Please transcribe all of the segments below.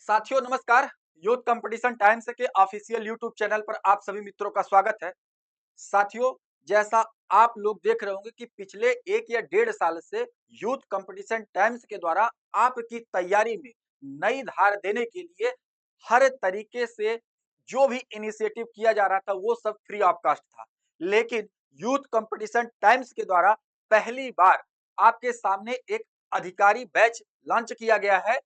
साथियों नमस्कार। Youth competition times के ऑफिशियल यूट्यूब चैनल पर आप सभी मित्रों का स्वागत है। साथियों, जैसा आप लोग देख रहे होंगे कि पिछले 1 या 1.5 साल से यूथ कंपटीशन टाइम्स के द्वारा आपकी तैयारी में नई धार देने के लिए हर तरीके से जो भी इनिशिएटिव किया जा रहा था वो सब फ्री ऑफ कास्ट था। लेकिन यूथ कंपटीशन टाइम्स के द्वारा पहली बार आपके सामने एक अधिकारी बैच लॉन्च किया गया है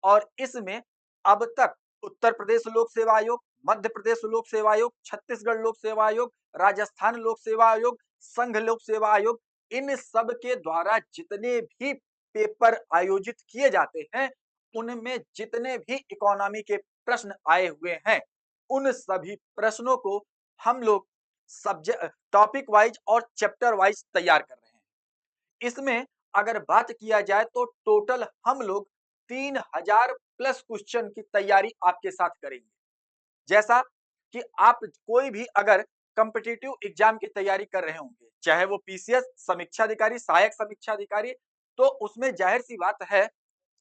और इसमें अब तक उत्तर प्रदेश लोक सेवा आयोग, मध्य प्रदेश लोक सेवा आयोग, छत्तीसगढ़ लोक सेवा आयोग, राजस्थान लोक सेवा आयोग, संघ लोक सेवा आयोग, इन सब के द्वारा जितने भी पेपर आयोजित किए जाते हैं उनमें जितने भी इकोनॉमी के प्रश्न आए हुए हैं उन सभी प्रश्नों को हम लोग सब्जेक्ट टॉपिक वाइज और चैप्टर वाइज तैयार कर रहे हैं। इसमें अगर बात किया जाए तो टोटल हम लोग 3000 प्लस क्वेश्चन की तैयारी आपके साथ करेंगे। जैसा कि आप कोई भी अगर कॉम्पिटिटिव एग्जाम की तैयारी कर रहे होंगे, चाहे वो पीसीएस, समीक्षा अधिकारी, सहायक समीक्षा अधिकारी, तो उसमें जाहिर सी बात है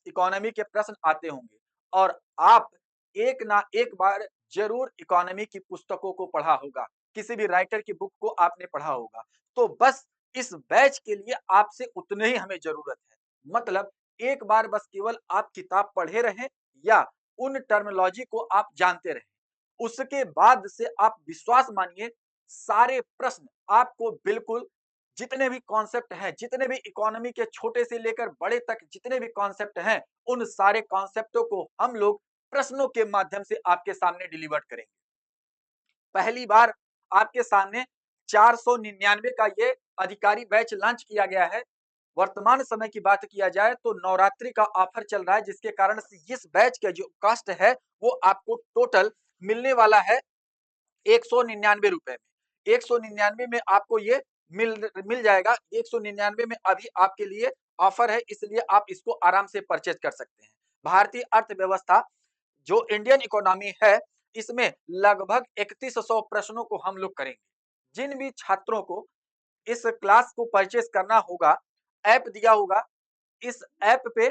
इकोनॉमी के प्रश्न आते होंगे और आप एक ना एक बार जरूर इकोनॉमी की पुस्तकों को पढ़ा होगा, किसी भी राइटर की बुक को आपने पढ़ा होगा। तो बस इस बैच के लिए आपसे उतने ही हमें जरूरत है। मतलब एक बार बस केवल आप किताब पढ़े रहें या उन टर्मिनोलॉजी को आप जानते रहें। उसके बाद से आप विश्वास मानिए सारे प्रश्न आपको बिल्कुल जितने भी कॉन्सेप्ट हैं, जितने भी इकोनॉमी के छोटे से लेकर बड़े तक जितने भी कॉन्सेप्ट हैं, उन सारे कॉन्सेप्टों को हम लोग प्रश्नों के माध्यम से आपके सामने डिलीवर करेंगे। पहली बार आपके सामने 499 का ये अधिकारी बैच लॉन्च किया गया है। वर्तमान समय की बात किया जाए तो नवरात्रि का ऑफर चल रहा है जिसके कारण से इस बैच का जो कॉस्ट है वो आपको टोटल मिलने वाला है 199 रुपए में। 199 में आपको ये मिल मिल जाएगा। 199 में अभी आपके लिए ऑफर है, इसलिए आप इसको आराम से परचेज कर सकते हैं। भारतीय अर्थव्यवस्था जो इंडियन इकोनॉमी है इसमें लगभग 3100 प्रश्नों को हम लोग करेंगे। जिन भी छात्रों को इस क्लास को परचेज करना होगा, ऐप दिया होगा, इस ऐप पे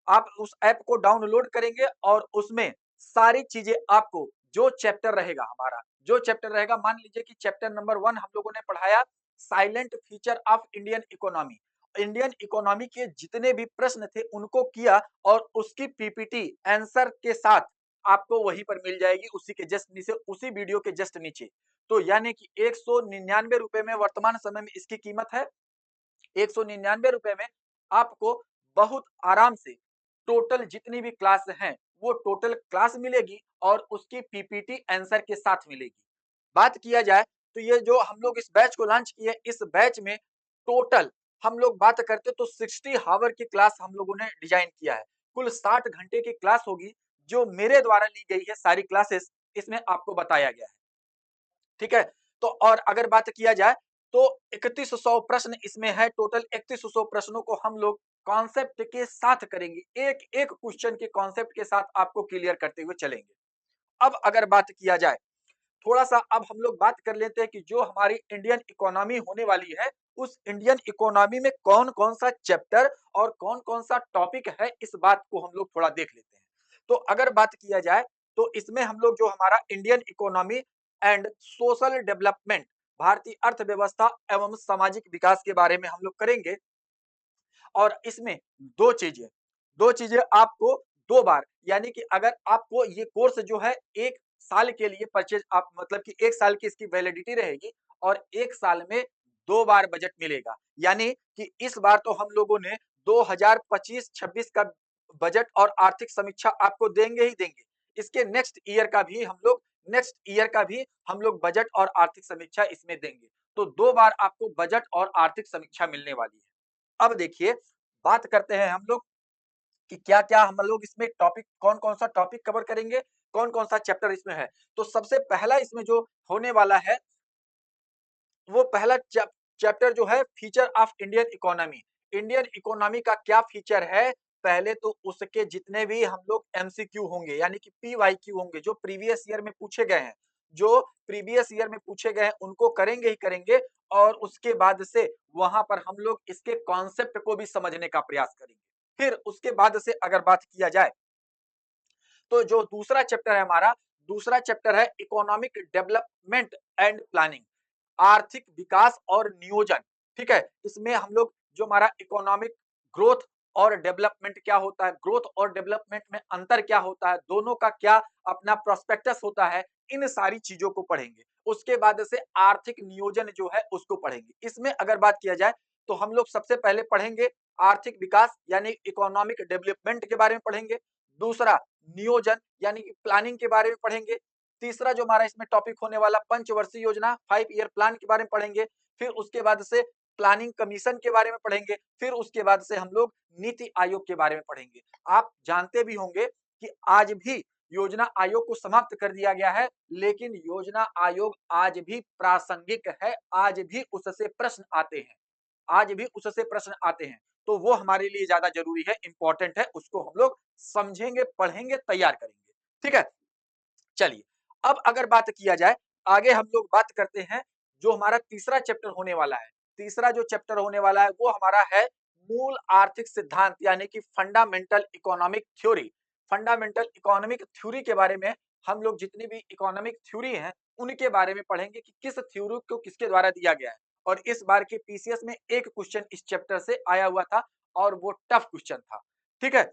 आप उस ऐप को डाउनलोड करेंगे और उसमें सारी चीजें आपको जो चैप्टर रहेगा हमारा जो चैप्टर रहेगा, मान लीजिए कि चैप्टर नंबर 1 हम लोगों ने पढ़ाया silent feature of Indian economy. Indian economy के जितने भी प्रश्न थे उनको किया और उसकी पीपीटी आंसर के साथ आपको वहीं पर मिल जाएगी, उसी के जस्ट नीचे, उसी वीडियो के जस्ट नीचे। तो यानी कि 199 रुपए में वर्तमान समय में इसकी कीमत है। 199 रुपए में आपको बहुत आराम से टोटल जितनी भी क्लास हैं वो टोटल क्लास मिलेगी और उसकी पीपीटी आंसर के साथ मिलेगी। बात किया जाए तो ये जो हम लोग इस बैच को लॉन्च किए, इस बैच में टोटल हम लोग बात करते तो 60 हावर की क्लास हम लोगों ने डिजाइन किया है। कुल 60 घंटे की क्लास होगी जो मेरे द्वारा ली गई है। सारी क्लासेस इसमें आपको बताया गया है, ठीक है। तो और अगर बात किया जाए तो 3100 प्रश्न इसमें है। टोटल 3100 प्रश्नों को हम लोग कॉन्सेप्ट के साथ करेंगे, एक एक क्वेश्चन के कॉन्सेप्ट के साथ आपको क्लियर करते हुए चलेंगे। अब अगर बात किया जाए थोड़ा सा, अब हम लोग बात कर लेते हैं कि जो हमारी इंडियन इकोनॉमी होने वाली है उस इंडियन इकोनॉमी में कौन कौन सा चैप्टर और कौन कौन सा टॉपिक है, इस बात को हम लोग थोड़ा देख लेते हैं। तो अगर बात किया जाए तो इसमें हम लोग जो हमारा Indian economy and social development, भारतीय अर्थव्यवस्था एवं सामाजिक विकास के बारे में हम लोग करेंगे। और इसमें दो चीजें आपको दो बार, यानी कि अगर आपको ये कोर्स जो है 1 साल के लिए परचेज, आप मतलब कि 1 साल की इसकी वैलिडिटी रहेगी और 1 साल में 2 बार बजट मिलेगा। यानी कि इस बार तो हम लोगों ने 2025-26 का बजट और आर्थिक समीक्षा आपको देंगे ही देंगे। इसके नेक्स्ट ईयर का भी हम लोग बजट और आर्थिक समीक्षा इसमें देंगे। तो 2 बार आपको बजट और आर्थिक समीक्षा मिलने वाली है। अब देखिए, बात करते हैं हम लोग कि क्या-क्या हम लोग इसमें टॉपिक, कौन-कौन सा टॉपिक कवर करेंगे, कौन-कौन सा चैप्टर इसमें है। तो सबसे पहला इसमें जो होने वाला है वो पहला चैप्टर जो है feature of Indian economy. Indian economy का क्या फीचर है, पहले तो उसके जितने भी हम लोग एमसीक्यू होंगे यानी कि पीवाईक्यू होंगे जो प्रीवियस ईयर में पूछे गए हैं, जो प्रीवियस ईयर में पूछे गए हैं उनको करेंगे ही करेंगे और उसके बाद से वहां पर हम लोग इसके कॉन्सेप्ट को भी समझने का प्रयास करेंगे। फिर उसके बाद से अगर बात किया जाए तो जो दूसरा चैप्टर है हमारा, दूसरा चैप्टर है इकोनॉमिक डेवलपमेंट एंड प्लानिंग, आर्थिक विकास और नियोजन। ठीक है, इसमें हम लोग जो हमारा इकोनॉमिक ग्रोथ और डेवलपमेंट क्या होता है, ग्रोथ और डेवलपमेंट में अंतर क्या होता है, दोनों का क्या अपना प्रोस्पेक्टस होता है, इन सारी चीजों को पढ़ेंगे। उसके बाद से आर्थिक नियोजन जो है उसको पढ़ेंगे। इसमें अगर बात किया जाए तो हम लोग सबसे पहले पढ़ेंगे आर्थिक विकास यानी इकोनॉमिक डेवलपमेंट के बारे में पढ़ेंगे। दूसरा नियोजन यानी कि प्लानिंग के बारे में पढ़ेंगे। तीसरा जो हमारा इसमें टॉपिक होने वाला पंचवर्षीय योजना 5 ईयर प्लान के बारे में पढ़ेंगे। फिर उसके बाद से प्लानिंग कमीशन के बारे में पढ़ेंगे। फिर उसके बाद से हम लोग नीति आयोग के बारे में पढ़ेंगे। आप जानते भी होंगे कि आज भी योजना आयोग को समाप्त कर दिया गया है, लेकिन योजना आयोग आज भी प्रासंगिक है, आज भी उससे प्रश्न आते हैं, आज भी उससे प्रश्न आते हैं। तो वो हमारे लिए ज्यादा जरूरी है, इंपॉर्टेंट है, उसको हम लोग समझेंगे, पढ़ेंगे, तैयार करेंगे। ठीक है, चलिए अब अगर बात किया जाए, आगे हम लोग बात करते हैं जो हमारा तीसरा चैप्टर होने वाला है। तीसरा जो चैप्टर होने वाला है वो हमारा है मूल आर्थिक सिद्धांत यानी कि fundamental economic theory. Fundamental economic theory के बारे में हम लोग जितनी भी इकोनॉमिक थ्योरी हैं उनके बारे में पढ़ेंगे कि किस थ्योरी को किसके द्वारा दिया गया है। और इस बार के पीसीएस में एक क्वेश्चन इस चैप्टर से आया हुआ था और वो टफ क्वेश्चन था। ठीक है,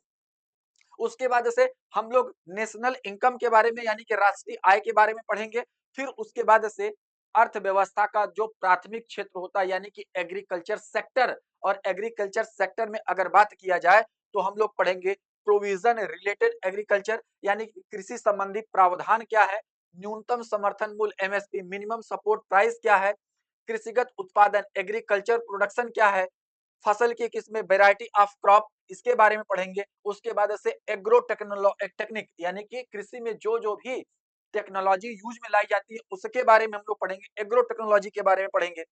उसके बाद से हम लोग नेशनल इनकम के बारे में यानी कि राष्ट्रीय आय के बारे में पढ़ेंगे। फिर उसके बाद से अर्थव्यवस्था का जो प्राथमिक क्षेत्र होता है यानी कि एग्रीकल्चर सेक्टर, और एग्रीकल्चर सेक्टर में अगर बात किया जाए तो हम लोग पढ़ेंगे प्रोविजन रिलेटेड एग्रीकल्चर यानी कि कृषि संबंधी प्रावधान क्या है, न्यूनतम समर्थन मूल्य एमएसपी मिनिमम सपोर्ट प्राइस क्या है, कृषिगत उत्पादन एग्रीकल्चर प्रोडक्शन क्या है, फसल की किस्में वेराइटी ऑफ क्रॉप इसके बारे में पढ़ेंगे। उसके बाद से एग्रो टेक्निक यानी कि कृषि में जो जो भी टेक्नोलॉजी यूज में लाई जाती है उसके बारे में हम लोग पढ़ेंगे, एग्रो टेक्नोलॉजी के बारे में पढ़ेंगे।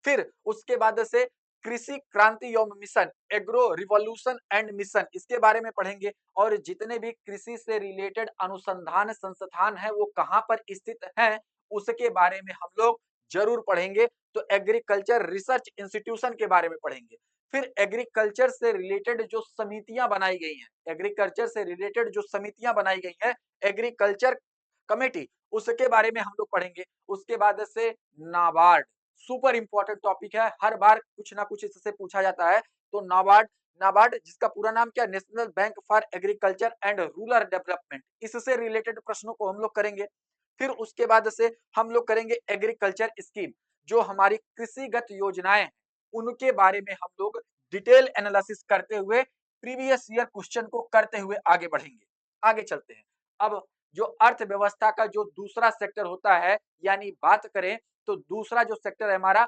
फिर उसके बाद से कृषि क्रांति एवं mission, agro revolution and mission इसके बारे में पढ़ेंगे। और जितने भी कृषि से रिलेटेड अनुसंधान संस्थान है वो कहाँ पर स्थित है उसके बारे में हम लोग जरूर पढ़ेंगे। तो एग्रीकल्चर रिसर्च इंस्टीट्यूशन के बारे में पढ़ेंगे। फिर एग्रीकल्चर से रिलेटेड जो समितियां बनाई गई हैं, एग्रीकल्चर से रिलेटेड जो समितियां बनाई गई हैं, एग्रीकल्चर कमेटी, उसके बारे में हम लोग पढ़ेंगे। उसके बाद से नाबार्ड, सुपर इंपॉर्टेंट टॉपिक है, हर बार कुछ ना कुछ इससे पूछा जाता है। तो नाबार्ड, नाबार्ड जिसका पूरा नाम क्या, national bank for agriculture and rural development, इससे रिलेटेड प्रश्नों को हम लोग करेंगे। फिर उसके बाद से हम लोग करेंगे एग्रीकल्चर स्कीम, जो हमारी कृषिगत योजनाएं हैं उनके बारे में हम लोग डिटेल एनालिसिस करते हुए प्रीवियस ईयर क्वेश्चन को करते हुए आगे बढ़ेंगे। आगे चलते हैं। अब जो अर्थव्यवस्था का जो दूसरा सेक्टर होता है यानी बात करें तो दूसरा जो सेक्टर है हमारा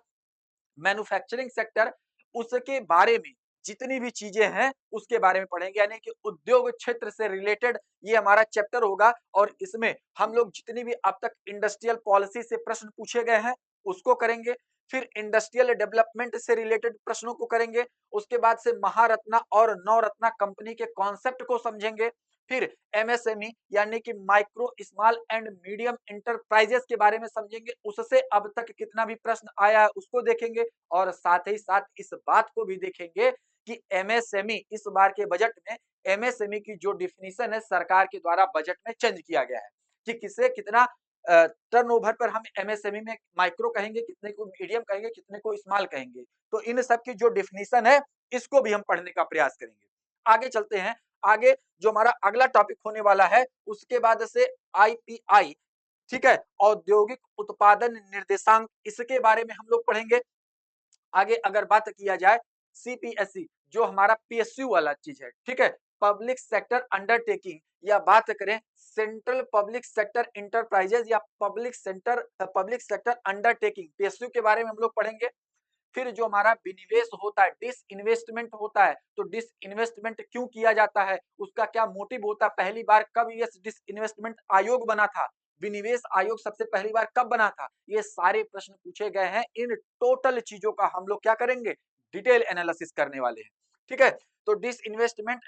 मैन्युफैक्चरिंग सेक्टर, उसके बारे में जितनी भी चीजें हैं उसके बारे में पढ़ेंगे यानी कि उद्योग क्षेत्र से रिलेटेड ये हमारा चैप्टर होगा। और इसमें हम लोग जितनी भी अब तक इंडस्ट्रियल पॉलिसी से प्रश्न पूछे गए हैं उसको करेंगे। फिर इंडस्ट्रियल डेवलपमेंट से रिलेटेड प्रश्नों को करेंगे। उसके बाद से महारत्ना और नवरत्ना कंपनी के कॉन्सेप्ट को समझेंगे। फिर एमएसएमई यानी कि micro small and medium enterprises के बारे में समझेंगे, उससे अब तक कितना भी प्रश्न आया है उसको देखेंगे। और साथ ही साथ इस बात को भी देखेंगे कि एमएसएमई इस बार के बजट में एमएसएमई की जो डिफिनीशन है सरकार के द्वारा बजट में चेंज किया गया है कि किसे कितना टर्नओवर पर हम एमएसएमई में माइक्रो कहेंगे, कितने को मीडियम कहेंगे, कितने को स्मॉल कहेंगे। तो इन सब की जो डिफिनीशन है इसको भी हम पढ़ने का प्रयास करेंगे। आगे चलते हैं। आगे जो हमारा अगला टॉपिक होने वाला है उसके बाद से आईपीआई, ठीक है, औद्योगिक उत्पादन निर्देशांक, इसके बारे में हम लोग पढ़ेंगे। आगे अगर बात किया जाए सीपीएससी जो हमारा पीएसयू वाला चीज है, ठीक है, पब्लिक सेक्टर अंडरटेकिंग, या बात करें सेंट्रल पब्लिक सेक्टर इंटरप्राइजेज या पब्लिक सेक्टर अंडरटेकिंग, पीएसयू के बारे में हम लोग पढ़ेंगे। फिर जो हमारा विनिवेश होता है, डिस इन्वेस्टमेंट होता है, तो डिस इन्वेस्टमेंट क्यों किया जाता है, उसका क्या मोटिव होता है, पहली बार कब ये डिस इन्वेस्टमेंट आयोग बना था, विनिवेश आयोग सबसे पहली बार कब बना था, ये सारे प्रश्न पूछे गए हैं। इन टोटल चीजों का हम लोग क्या करेंगे, डिटेल एनालिसिस करने वाले हैं। ठीक है, तो disinvestment,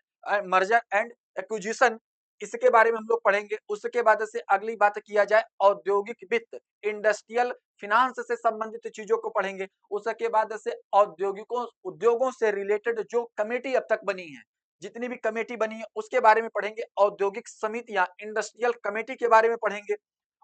merger and acquisition, इसके बारे में हम लोग पढ़ेंगे। उसके बाद से अगली बात किया जाए औद्योगिक वित्त, इंडस्ट्रियल फिनांस से संबंधित चीजों को पढ़ेंगे। उसके बाद से औद्योगिकों उद्योगों से रिलेटेड जो कमेटी अब तक बनी है, जितनी भी कमेटी बनी है उसके बारे में पढ़ेंगे, औद्योगिक समितियां इंडस्ट्रियल कमेटी के बारे में पढ़ेंगे।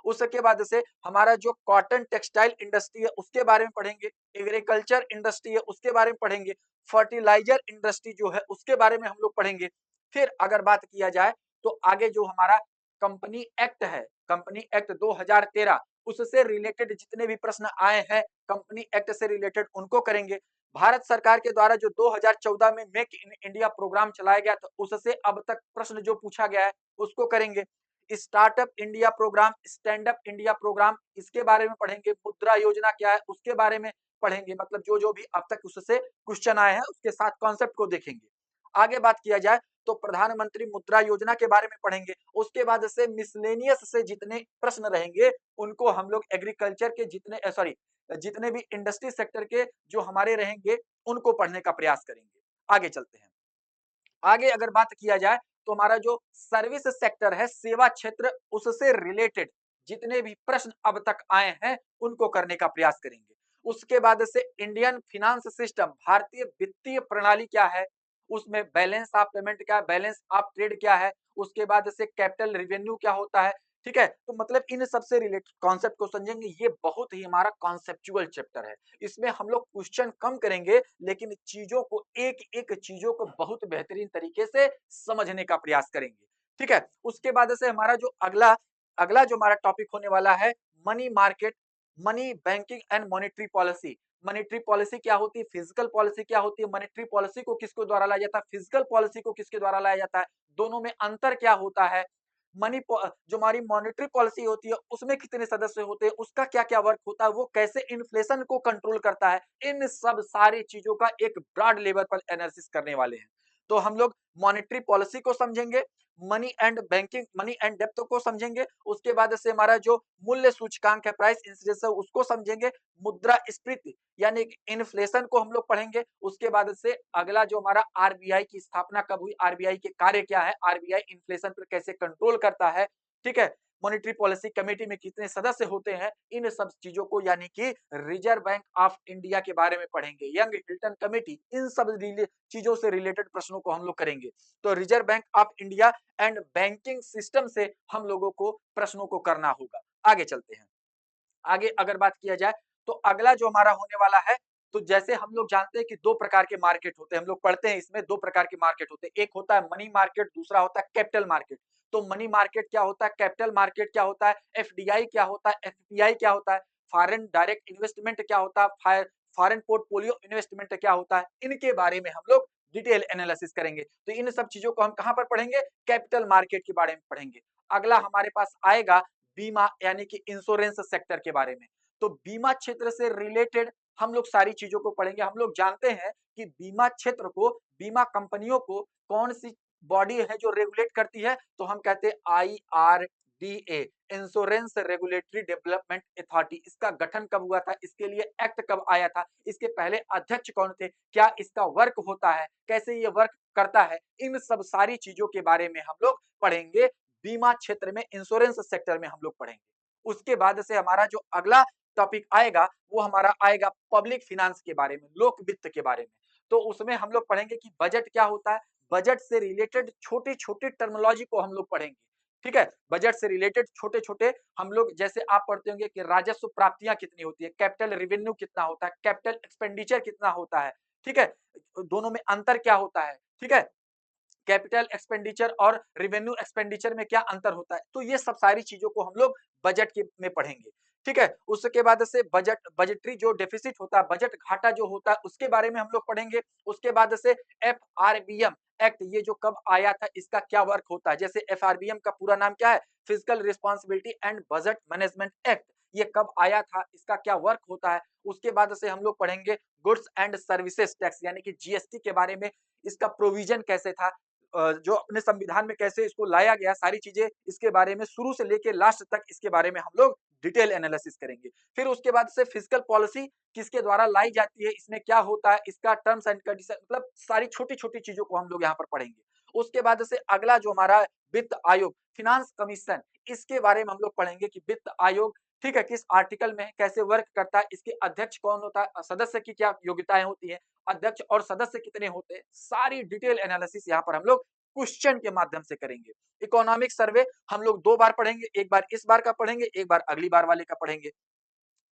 उसके बाद से हमारा जो कॉटन टेक्सटाइल इंडस्ट्री है उसके बारे में पढ़ेंगे, एग्रीकल्चर इंडस्ट्री है उसके बारे में पढ़ेंगे, फर्टिलाइजर इंडस्ट्री जो है उसके बारे में हम लोग पढ़ेंगे। फिर अगर बात किया जाए तो आगे जो हमारा कंपनी एक्ट है, कंपनी एक्ट 2013, उससे रिलेटेड जितने भी प्रश्न आए हैं कंपनी एक्ट से रिलेटेड उनको करेंगे। भारत सरकार के द्वारा जो 2014 में मेक इन इंडिया प्रोग्राम चलाया गया था उससे अब तक प्रश्न जो पूछा गया है उसको करेंगे। Startup India programme, stand up India programme, इसके बारे में पढ़ेंगे। मुद्रा योजना क्या है उसके बारे में पढ़ेंगे, मतलब जो जो भी अब तक उससे क्वेश्चन आए हैं उसके साथ कॉन्सेप्ट को देखेंगे। आगे बात किया जाए तो प्रधानमंत्री मुद्रा योजना के बारे में पढ़ेंगे। उसके बाद से मिसलेनियस से जितने प्रश्न रहेंगे उनको हम लोग एग्रीकल्चर के जितने सॉरी जितने भी इंडस्ट्री सेक्टर के जो हमारे रहेंगे उनको पढ़ने का प्रयास करेंगे। आगे चलते हैं। आगे अगर बात किया जाए तो हमारा जो सर्विस सेक्टर है, सेवा क्षेत्र, उससे रिलेटेड जितने भी प्रश्न अब तक आए हैं उनको करने का प्रयास करेंगे। उसके बाद से इंडियन फिनांस सिस्टम, भारतीय वित्तीय प्रणाली क्या है, उसमें बैलेंस ऑफ पेमेंट क्या है, बैलेंस ऑफ ट्रेड क्या है, उसके बाद से कैपिटल रिवेन्यू क्या होता है, ठीक है। तो मतलब इन सबसे रिलेटेड कॉन्सेप्ट को समझेंगे। ये बहुत ही हमारा कॉन्सेप्चुअल चैप्टर है, इसमें हम लोग क्वेश्चन कम करेंगे लेकिन चीजों को एक एक चीजों को बहुत बेहतरीन तरीके से समझने का प्रयास करेंगे, ठीक है। उसके बाद से हमारा जो अगला अगला जो हमारा टॉपिक होने वाला है money market, money banking and monetary policy. Monetary policy क्या होती है, फिजिकल पॉलिसी क्या होती है, मॉनेटरी पॉलिसी को किसके द्वारा लाया जाता है, फिजिकल पॉलिसी को किसके द्वारा लाया जाता है, दोनों में अंतर क्या होता है, मनी जो हमारी मॉनेटरी पॉलिसी होती है उसमें कितने सदस्य होते हैं, उसका क्या क्या वर्क होता है, वो कैसे इन्फ्लेशन को कंट्रोल करता है, इन सब सारी चीजों का एक ब्रॉड लेवल पर एनालिसिस करने वाले हैं। तो हम लोग मॉनेटरी पॉलिसी को समझेंगे, money and banking, money and depth को समझेंगे, उसके बाद से हमारा जो मूल्य सूचकांक है, प्राइस इंडेक्स है, उसको समझेंगे, मुद्रास्फीति यानी इन्फ्लेशन को हम लोग पढ़ेंगे। उसके बाद से अगला जो हमारा आरबीआई की स्थापना कब हुई, आरबीआई के कार्य क्या है, आरबीआई इन्फ्लेशन पर कैसे कंट्रोल करता है, ठीक है। मॉनेटरी पॉलिसी कमेटी में कितने सदस्य होते हैं, इन सब चीजों को यानी कि रिजर्व बैंक ऑफ इंडिया के बारे में पढ़ेंगे, यंग हिल्टन कमेटी, इन सब चीजों से रिलेटेड प्रश्नों को हम लोग करेंगे। तो reserve bank of India and banking system से हम लोगों को प्रश्नों को करना होगा। आगे चलते हैं। आगे अगर बात किया जाए तो अगला जो हमारा होने वाला है, तो जैसे हम लोग जानते हैं कि दो प्रकार के मार्केट होते हैं, हम लोग पढ़ते हैं इसमें दो प्रकार के मार्केट होते हैं, एक होता है मनी मार्केट, दूसरा होता है कैपिटल मार्केट। तो मनी मार्केट क्या होता है, कैपिटल मार्केट क्या होता है, एफडीआई क्या होता है, एफपीआई क्या होता है, फॉरेन डायरेक्ट इन्वेस्टमेंट क्या होता है, फॉरेन पोर्टफोलियो इन्वेस्टमेंट क्या होता है, इनके बारे में हम लोग डिटेल एनालिसिस करेंगे। तो इन सब चीजों को हम कहां पर पढ़ेंगे, कैपिटल मार्केट के बारे में पढ़ेंगे। अगला हमारे पास आएगा बीमा यानी कि इंश्योरेंस सेक्टर के बारे में। तो बीमा क्षेत्र से रिलेटेड हम लोग सारी चीजों को पढ़ेंगे। हम लोग जानते हैं कि बीमा क्षेत्र को, बीमा कंपनियों को कौन सी बॉडी है जो रेगुलेट करती है, तो हम कहते हैं IRDA, insurance regulatory development authority. इसका गठन कब हुआ था, इसके लिए एक्ट कब आया था, इसके पहले अध्यक्ष कौन थे, क्या इसका वर्क होता है, कैसे ये वर्क करता है, इन सब सारी चीजों के बारे में हम लोग पढ़ेंगे। बीमा क्षेत्र में, इंश्योरेंस सेक्टर में हम लोग पढ़ेंगे। उसके बाद से हमारा जो अगला टॉपिक आएगा वो हमारा आएगा पब्लिक फिनांस के बारे में, लोक वित्त के बारे में। तो उसमें हम लोग पढ़ेंगे कि बजट क्या होता है, बजट से रिलेटेड छोटी छोटी टर्मिनोलॉजी को हम लोग पढ़ेंगे, ठीक है। बजट से रिलेटेड छोटे छोटे हम लोग, जैसे आप पढ़ते होंगे कि राजस्व प्राप्तियां कितनी होती है, कैपिटल रिवेन्यू कितना होता है, कैपिटल एक्सपेंडिचर कितना होता है, ठीक है, दोनों में अंतर क्या होता है, ठीक है, कैपिटल एक्सपेंडिचर और रिवेन्यू एक्सपेंडिचर में क्या अंतर होता है। तो ये सब सारी चीजों को हम लोग बजट के में पढ़ेंगे, ठीक है। उसके बाद से बजटरी जो डेफिसिट होता है, बजट घाटा जो होता है, उसके बारे में हम लोग पढ़ेंगे। उसके बाद से FRBM एक्ट, ये जो कब आया था, इसका क्या वर्क होता है, जैसे FRBM का पूरा नाम क्या है, physical responsibility and budget management act, ये कब आया था, इसका क्या वर्क होता है। उसके बाद से हम लोग पढ़ेंगे गुड्स एंड सर्विसेज टैक्स यानी कि GST के बारे में, इसका प्रोविजन कैसे था, जो अपने संविधान में कैसे इसको लाया गया, सारी चीजें इसके बारे में शुरू से लेके लास्ट तक इसके बारे में हम लोग डिटेल एनालिसिस करेंगे। फिर उसके बाद से फिजिकल पॉलिसी किसके द्वारा लाई जाती है, इसमें क्या होता है, इसका टर्म्स एंड कंडीशन, मतलब सारी छोटी छोटी चीजों को हम लोग यहाँ पर पढ़ेंगे। उसके बाद से अगला जो हमारा वित्त आयोग, फिनांस कमीशन, इसके बारे में हम लोग पढ़ेंगे कि वित्त आयोग ठीक है, किस आर्टिकल में है, कैसे वर्क करता है, इसके अध्यक्ष कौन होता है, सदस्य की क्या योग्यताएं होती है, अध्यक्ष और सदस्य कितने होते हैं, सारी डिटेल एनालिसिस यहाँ पर हम लोग क्वेश्चन के माध्यम से करेंगे। इकोनॉमिक सर्वे हम लोग 2 बार पढ़ेंगे, एक बार इस बार का पढ़ेंगे, एक बार अगली बार वाले का पढ़ेंगे।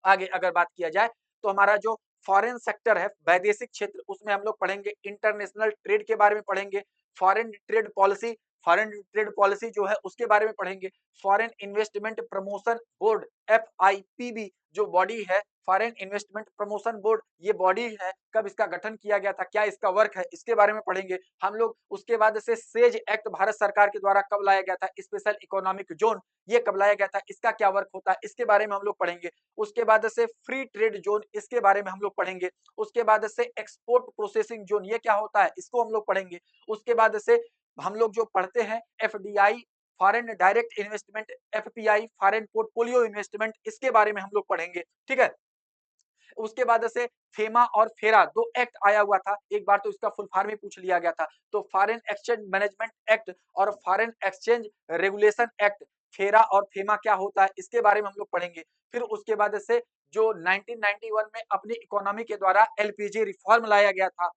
आगे अगर बात किया जाए तो हमारा जो फॉरेन सेक्टर है, वैदेशिक क्षेत्र, उसमें हम लोग पढ़ेंगे इंटरनेशनल ट्रेड के बारे में पढ़ेंगे, foreign trade policy, foreign trade policy जो है उसके बारे में पढ़ेंगे, foreign investment promotion board FIPB जो बॉडी है, फॉरेन इन्वेस्टमेंट प्रमोशन बोर्ड, ये बॉडी है, कब इसका गठन किया गया था, क्या इसका वर्क है, इसके बारे में पढ़ेंगे हम लोग। उसके बाद से सेज एक्ट भारत सरकार के द्वारा कब लाया गया था, स्पेशल इकोनॉमिक जोन ये कब लाया गया था, इसका क्या वर्क होता है, इसके बारे में हम लोग पढ़ेंगे। उसके बाद से फ्री ट्रेड जोन, इसके बारे में हम लोग पढ़ेंगे। उसके बाद से एक्सपोर्ट प्रोसेसिंग जोन, ये क्या होता है, इसको हम लोग पढ़ेंगे। उसके बाद से हम लोग जो पढ़ते हैं FDI, foreign direct investment, FPI, foreign portfolio investment, इसके बारे में हम लोग पढ़ेंगे। ठीक है, उसके बाद से फेमा और फेरा 2 एक्ट आया हुआ था, एक बार तो इसका फुल फॉर्म ही पूछ लिया गया था। तो फॉरेन एक्सचेंज मैनेजमेंट एक्ट और फॉरेन एक्सचेंज रेगुलेशन एक्ट, फेरा और फेमा क्या होता है, इसके बारे में हम लोग पढ़ेंगे। फिर उसके बाद से जो 1991 में अपनी इकोनॉमी के द्वारा LPG रिफॉर्म लाया गया था,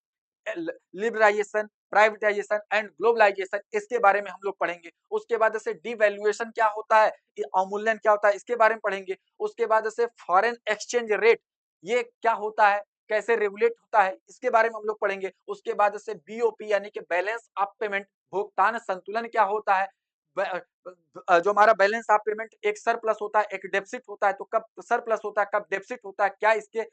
लिबराइजेशन, प्राइवेटाइजेशन एंड ग्लोबलाइजेशन, इसके बारे में हम लोग पढ़ेंगे। उसके बाद से डिवैल्यूएशन क्या होता है, अवमूल्यन क्या होता है, इसके बारे में पढ़ेंगे। उसके बाद से फॉरेन एक्सचेंज रेट, ये क्या होता है, कैसे रेगुलेट होता है, इसके बारे में हम लोग पढ़ेंगे। उसके बाद से BOP यानी कि बैलेंस ऑफ पेमेंट, भुगतान संतुलन क्या होता है, जो हमारा बैलेंस ऑफ पेमेंट, एक सरप्लस होता है, एक डेफिसिट होता है, तो कब सरप्लस होता है, कब डेफिसिट होता है, क्या इसके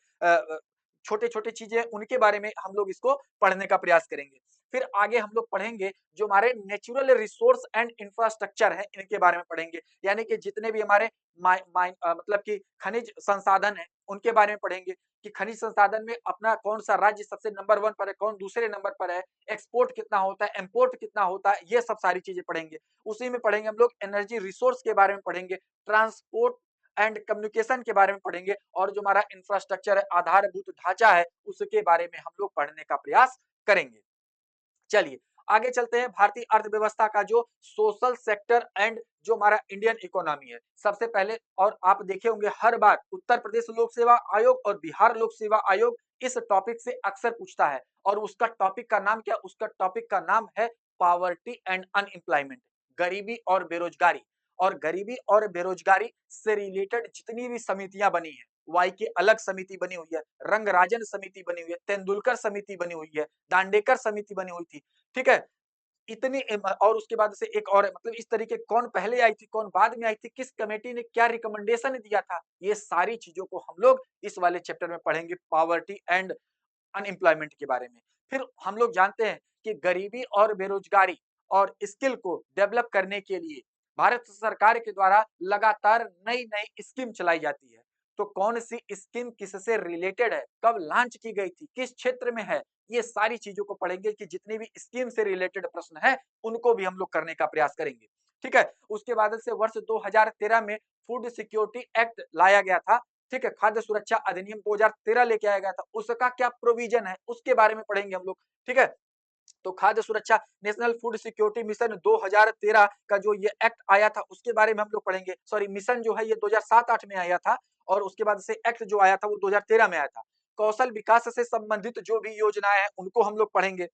छोटे-छोटे चीजें उनके बारे में हम लोग इसको पढ़ने का प्रयास करेंगे। फिर आगे हम लोग पढ़ेंगे जो हमारे नेचुरल रिसोर्स एंड इंफ्रास्ट्रक्चर है, इनके बारे में पढ़ेंगे। यानी कि जितने भी हमारे मतलब कि खनिज संसाधन है, उनके बारे में पढ़ेंगे कि खनिज संसाधन में अपना कौन सा राज्य सबसे नंबर 1 पर है, कौन दूसरे नंबर पर है, एक्सपोर्ट कितना होता है, इंपोर्ट कितना होता है, ये सब सारी चीजें पढ़ेंगे। उसी में पढ़ेंगे हम लोग एनर्जी रिसोर्स के बारे में पढ़ेंगे, ट्रांसपोर्ट एंड कम्युनिकेशन के बारे में पढ़ेंगे, और जो हमारा इंफ्रास्ट्रक्चर है, आधारभूत ढांचा है, उसके बारे में हम लोग पढ़ने का प्रयास करेंगे। चलिए आगे चलते हैं, भारतीय अर्थव्यवस्था का जो सोशल सेक्टर एंड जो हमारा इंडियन इकोनॉमी है। सबसे पहले, और आप देखे होंगे हर बार उत्तर प्रदेश लोक सेवा आयोग और बिहार लोक सेवा आयोग इस टॉपिक से अक्सर पूछता है, और उसका टॉपिक का नाम क्या, उसका टॉपिक का नाम है पॉवर्टी एंड अनएम्प्लॉयमेंट, गरीबी और बेरोजगारी। और गरीबी और बेरोजगारी से रिलेटेड जितनी भी समितियां बनी है, वाई की अलग समिति बनी हुई है, रंगराजन समिति बनी हुई है, तेंदुलकर समिति बनी हुई है, दांडेकर समिति बनी हुई थी। ठीक है, इतनी और उसके बाद से एक और, मतलब इस तरीके कौन पहले आई थी, कौन बाद में आई थी, किस कमेटी ने क्या रिकमेंडेशन दिया था, ये सारी चीजों को हम लोग इस वाले चैप्टर में पढ़ेंगे, पॉवर्टी एंड अनएम्प्लॉयमेंट के बारे में। फिर हम लोग जानते हैं कि गरीबी और बेरोजगारी और स्किल को डेवलप करने के लिए भारत सरकार के द्वारा लगातार नई नई स्कीम चलाई जाती है। तो कौन सी स्कीम किससे रिलेटेड है, कब लॉन्च की गई थी, किस क्षेत्र में है, ये सारी चीजों को पढ़ेंगे कि जितनी भी स्कीम से रिलेटेड प्रश्न है उनको भी हम लोग करने का प्रयास करेंगे। ठीक है, उसके बाद से वर्ष 2013 में फूड सिक्योरिटी एक्ट लाया गया था। ठीक है, खाद्य सुरक्षा अधिनियम 2013 लेके आया गया था, उसका क्या प्रोविजन है, उसके बारे में पढ़ेंगे हम लोग। ठीक है, तो खाद्य सुरक्षा नेशनल फूड सिक्योरिटी मिशन 2013 का जो ये एक्ट आया था, उसके बारे में हम लोग पढ़ेंगे। सॉरी, मिशन जो है ये 2007-8 में आया था, और उसके बाद से एक्ट जो आया था वो 2013 में आया था। कौशल विकास से संबंधित जो भी योजनाएं हैं उनको हम लोग पढ़ेंगे।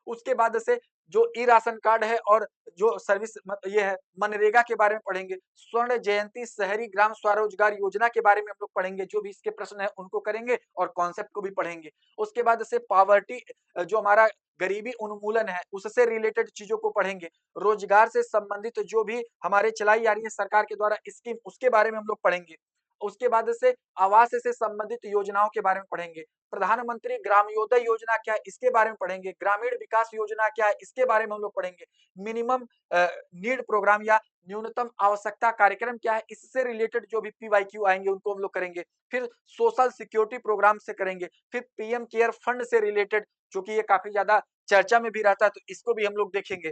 उसके बाद से जो ई राशन कार्ड है और जो सर्विस ये है, मनरेगा के बारे में पढ़ेंगे। स्वर्ण जयंती शहरी ग्राम स्वरोजगार योजना के बारे में हम लोग पढ़ेंगे, जो भी इसके प्रश्न है उनको करेंगे और कॉन्सेप्ट को भी पढ़ेंगे। उसके बाद से पॉवर्टी, जो हमारा गरीबी उन्मूलन है, उससे रिलेटेड चीजों को पढ़ेंगे। रोजगार से संबंधित जो भी हमारे चलाई आ रही है सरकार के द्वारा स्कीम, उसके बारे में हम लोग पढ़ेंगे। उसके बाद से आवास से संबंधित योजनाओं के बारे में पढ़ेंगे। प्रधानमंत्री ग्रामोदय योजना क्या है, इसके बारे में पढ़ेंगे। ग्रामीण विकास योजना क्या है, इसके बारे में हम लोग पढ़ेंगे। मिनिमम नीड प्रोग्राम या न्यूनतम आवश्यकता कार्यक्रम क्या है, इससे रिलेटेड जो भी PYQ आएंगे उनको हम लोग करेंगे। फिर सोशल सिक्योरिटी प्रोग्राम से करेंगे। फिर PM केयर फंड से रिलेटेड, जो कि ये काफी ज्यादा चर्चा में भी रहता है, तो इसको भी हम लोग देखेंगे।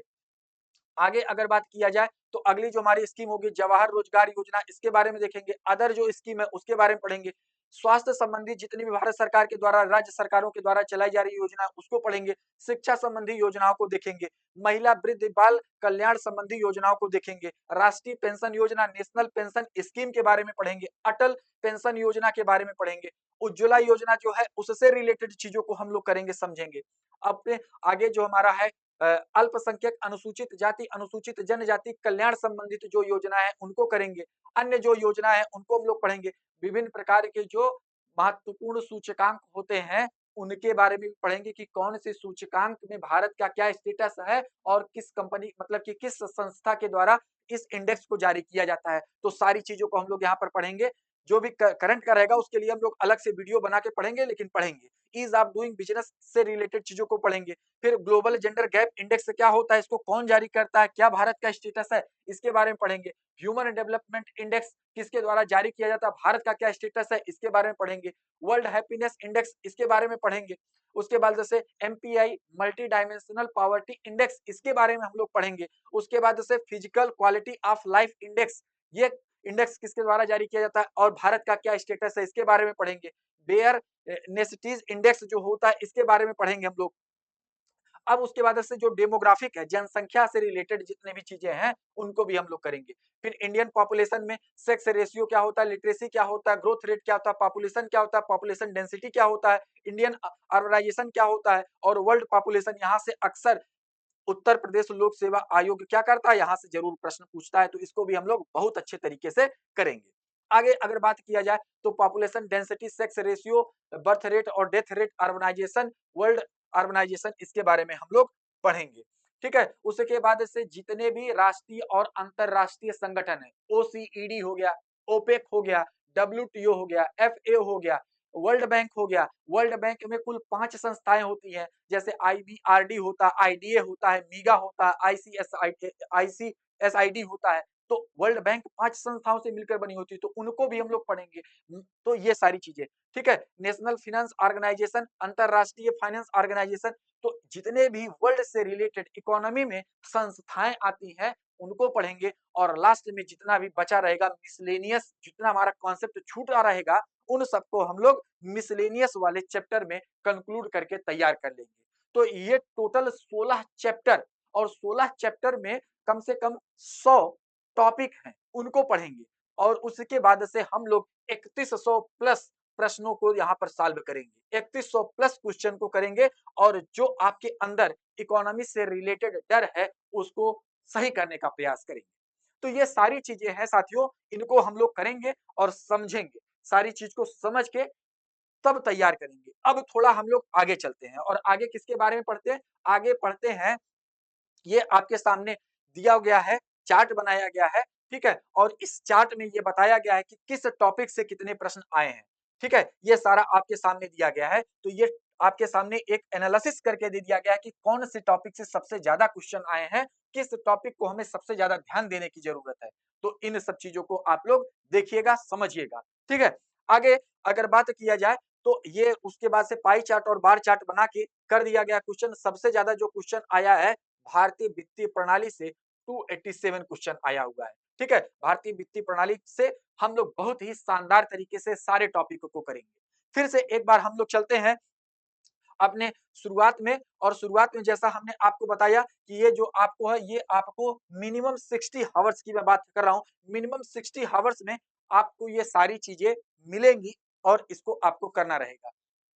आगे अगर बात किया जाए तो अगली जो हमारी स्कीम होगी जवाहर रोजगार योजना, इसके बारे में देखेंगे। अदर जो स्कीम है उसके बारे में पढ़ेंगे। स्वास्थ्य संबंधी जितनी भी भारत सरकार के द्वारा, राज्य सरकारों के द्वारा चलाई जा रही योजना उसको पढ़ेंगे, शिक्षा संबंधी योजनाओं को देखेंगे, महिला वृद्ध बाल कल्याण संबंधी योजनाओं को देखेंगे, राष्ट्रीय पेंशन योजना नेशनल पेंशन स्कीम के बारे में पढ़ेंगे, अटल पेंशन योजना के बारे में पढ़ेंगे, उज्ज्वला योजना जो है उससे रिलेटेड चीजों को हम लोग करेंगे, समझेंगे। अपने आगे जो हमारा है अल्पसंख्यक अनुसूचित जाति अनुसूचित जनजाति कल्याण संबंधित जो योजना है उनको करेंगे, अन्य जो योजना है उनको हम लोग पढ़ेंगे, विभिन्न प्रकार के जो महत्वपूर्ण सूचकांक होते हैं उनके बारे में भी पढ़ेंगे कि कौन से सूचकांक में भारत का क्या स्टेटस है और किस कंपनी मतलब कि किस संस्था के द्वारा इस इंडेक्स को जारी किया जाता है। तो सारी चीजों को हम लोग यहाँ पर पढ़ेंगे। जो भी करंट का रहेगा उसके लिए हम लोग अलग से वीडियो बना के पढ़ेंगे, लेकिन पढ़ेंगे। ईज ऑफ डूइंग बिजनेस से रिलेटेड चीजों को पढ़ेंगे। फिर ग्लोबल जेंडर गैप इंडेक्स क्या होता है, इसको कौन जारी करता है, क्या भारत का स्टेटस है, इसके बारे में पढ़ेंगे। ह्यूमन डेवलपमेंट इंडेक्स किसके द्वारा जारी किया जाता है, भारत का क्या स्टेटस है, इसके बारे में पढ़ेंगे। वर्ल्ड हैप्पीनेस इंडेक्स इसके बारे में पढ़ेंगे। उसके बाद जैसे MPI multi dimensional poverty index इसके बारे में हम लोग पढ़ेंगे। उसके बाद जैसे physical quality of life index, ये इंडेक्स किसके द्वारा जारी किया जाता है और भारत का क्या स्टेटस है, इसके बारे में पढ़ेंगे। बेयर नेसिटीज इंडेक्स जो होता है इसके बारे में पढ़ेंगे हम लोग। अब उसके बाद से जो डेमोग्राफिक है, जनसंख्या से रिलेटेड जितने भी चीजें हैं उनको भी हम लोग करेंगे। फिर इंडियन पॉपुलेशन में सेक्स रेशियो क्या होता है, लिटरेसी क्या होता है, ग्रोथ रेट क्या होता है, पॉपुलेशन क्या होता है, पॉपुलेशन डेंसिटी क्या होता है, इंडियन अर्बनाइजेशन क्या होता है और वर्ल्ड पॉपुलेशन। यहाँ से अक्सर उत्तर प्रदेश लोक सेवा आयोग क्या करता है, यहाँ से जरूर प्रश्न पूछता है, तो इसको भी हम लोग बहुत अच्छे तरीके से करेंगे। आगे अगर बात किया जाए तो population density, sex ratio, birth rate और death rate, urbanisation, world urbanisation, इसके बारे में हम लोग पढ़ेंगे। ठीक है, उसके बाद से जितने भी राष्ट्रीय और अंतरराष्ट्रीय संगठन है, ओसीईडी हो गया, ओपेक हो गया, डब्ल्यूटीओ हो गया, एफएओ हो गया, वर्ल्ड बैंक हो गया। वर्ल्ड बैंक में कुल 5 संस्थाएं होती हैं, जैसे आईबीआरडी होता है, आईडीए होता है, मीगा होता है, आईसीएसआईडी होता है। तो वर्ल्ड बैंक 5 संस्थाओं से मिलकर बनी होती है, तो उनको भी हम लोग पढ़ेंगे। तो ये सारी चीजें, ठीक है। नेशनल फाइनेंस ऑर्गेनाइजेशन, अंतरराष्ट्रीय फाइनेंस ऑर्गेनाइजेशन, तो जितने भी वर्ल्ड से रिलेटेड इकोनॉमी में संस्थाएं आती हैं उनको पढ़ेंगे। और लास्ट में जितना भी बचा रहेगा मिसलेनियस, जितना हमारा कॉन्सेप्ट छूटा रहेगा उन सबको हम लोग मिसलेनियस वाले चैप्टर में कंक्लूड करके तैयार कर लेंगे। तो ये टोटल 16 चैप्टर, और 16 चैप्टर में कम से कम 100 टॉपिक हैं, उनको पढ़ेंगे। और उसके बाद से हम लोग 3100 प्लस प्रश्नों को यहाँ पर सॉल्व करेंगे, 3100 प्लस क्वेश्चन को करेंगे। और जो आपके अंदर इकोनॉमी से रिलेटेड डर है उसको सही करने का प्रयास करेंगे। तो ये सारी चीजें हैं साथियों, इनको हम लोग करेंगे और समझेंगे, सारी चीज को समझ के तब तैयार करेंगे। अब थोड़ा हम लोग आगे चलते हैं और आगे किसके बारे में पढ़ते हैं, आगे पढ़ते हैं, ये आपके सामने दिया गया है, चार्ट बनाया गया है, ठीक है। और इस चार्ट में ये बताया गया है कि किस टॉपिक से कितने प्रश्न आए हैं, ठीक है। ये सारा आपके सामने दिया गया है। तो ये आपके सामने एक एनालिसिस करके दे दिया गया है कि कौन से टॉपिक से सबसे ज्यादा क्वेश्चन आए हैं, किस टॉपिक को हमें सबसे ज्यादा ध्यान देने की जरूरत है। तो इन सब चीजों को आप लोग देखिएगा, समझिएगा, ठीक है। आगे अगर बात किया जाए तो ये उसके बाद से पाई चार्ट और बार चार्ट बना के कर दिया गया क्वेश्चन। सबसे ज्यादा जो क्वेश्चन आया है भारतीय वित्तीय प्रणाली से 287 क्वेश्चन आया हुआ है, ठीक है। भारतीय वित्तीय प्रणाली से हम लोग बहुत ही शानदार तरीके से सारे टॉपिक को करेंगे। फिर से एक बार हम लोग चलते हैं अपने शुरुआत में, और शुरुआत में जैसा हमने आपको बताया कि ये जो आपको है ये आपको मिनिमम 60 हावर्स की मैं बात कर रहा हूं, मिनिमम 60 हावर्स में आपको ये सारी चीजें मिलेंगी और इसको आपको करना रहेगा।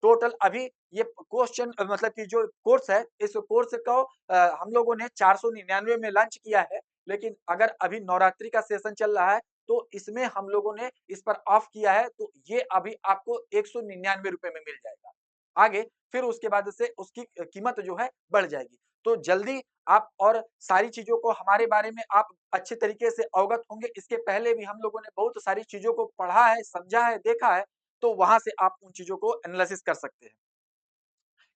टोटल अभी ये क्वेश्चन मतलब कि जो कोर्स है, इस कोर्स को हम लोगों ने 499 में लॉन्च किया है, लेकिन अगर अभी नवरात्रि का सेशन चल रहा है तो इसमें हम लोगों ने इस पर ऑफ किया है, तो ये अभी आपको 199 रुपए में मिल जाएगा। आगे फिर उसके बाद से उसकी कीमत जो है बढ़ जाएगी। तो जल्दी आप और सारी चीजों को हमारे बारे में आप अच्छे तरीके से अवगत होंगे। इसके पहले भी हम लोगों ने बहुत सारी चीजों को पढ़ा है, समझा है, देखा है, तो वहां से आप उन चीजों को एनालिसिस कर सकते हैं,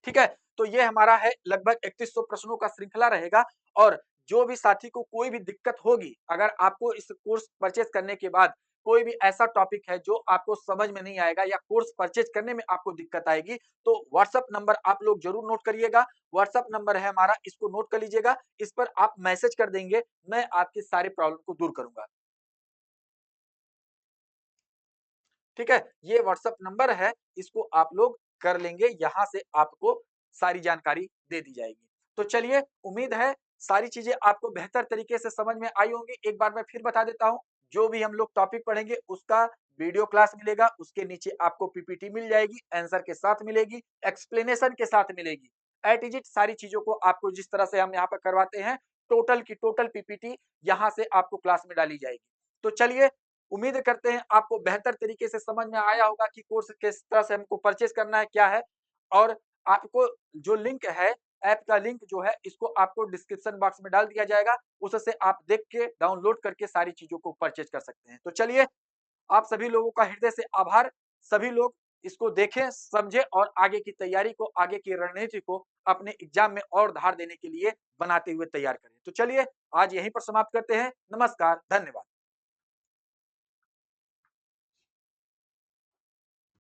ठीक है। तो ये हमारा है लगभग 3100 प्रश्नों का श्रृंखला रहेगा। और जो भी साथी को कोई भी दिक्कत होगी, अगर आपको इस कोर्स परचेज करने के बाद कोई भी ऐसा टॉपिक है जो आपको समझ में नहीं आएगा या कोर्स परचेज करने में आपको दिक्कत आएगी, तो व्हाट्सएप नंबर आप लोग जरूर नोट करिएगा। व्हाट्सएप नंबर है हमारा, इसको नोट कर लीजिएगा। इस पर आप मैसेज कर देंगे, मैं आपके सारे प्रॉब्लम को दूर करूंगा। ठीक है, ये व्हाट्सएप नंबर है, इसको आप लोग कर लेंगे, यहाँ से आपको सारी जानकारी दे दी जाएगी। तो चलिए, उम्मीद है सारी चीजें आपको बेहतर तरीके से समझ में आई होंगी। एक बार मैं फिर बता देता हूँ, जो भी हम लोग टॉपिक पढ़ेंगे उसका वीडियो क्लास मिलेगा, उसके नीचे आपको पीपीटी मिल जाएगी, आंसर के साथ मिलेगी, एक्सप्लेनेशन के साथ मिलेगी। ए टू जेड सारी चीजों को आपको जिस तरह से हम यहाँ पर करवाते हैं, टोटल की टोटल पीपीटी यहाँ से आपको क्लास में डाली जाएगी। तो चलिए, उम्मीद करते हैं आपको बेहतर तरीके से समझ में आया होगा कि कोर्स किस तरह से हमको परचेज करना है, क्या है। और आपको जो लिंक है, ऐप का लिंक जो है, इसको आपको डिस्क्रिप्शन बॉक्स में डाल दिया जाएगा, उससे आप देख के डाउनलोड करके सारी चीजों को परचेज कर सकते हैं। तो चलिए, आप सभी लोगों का हृदय से आभार। सभी लोग इसको देखें, समझें और आगे की तैयारी को, आगे की रणनीति को अपने एग्जाम में और धार देने के लिए बनाते हुए तैयार करें। तो चलिए, आज यहीं पर समाप्त करते हैं। नमस्कार, धन्यवाद।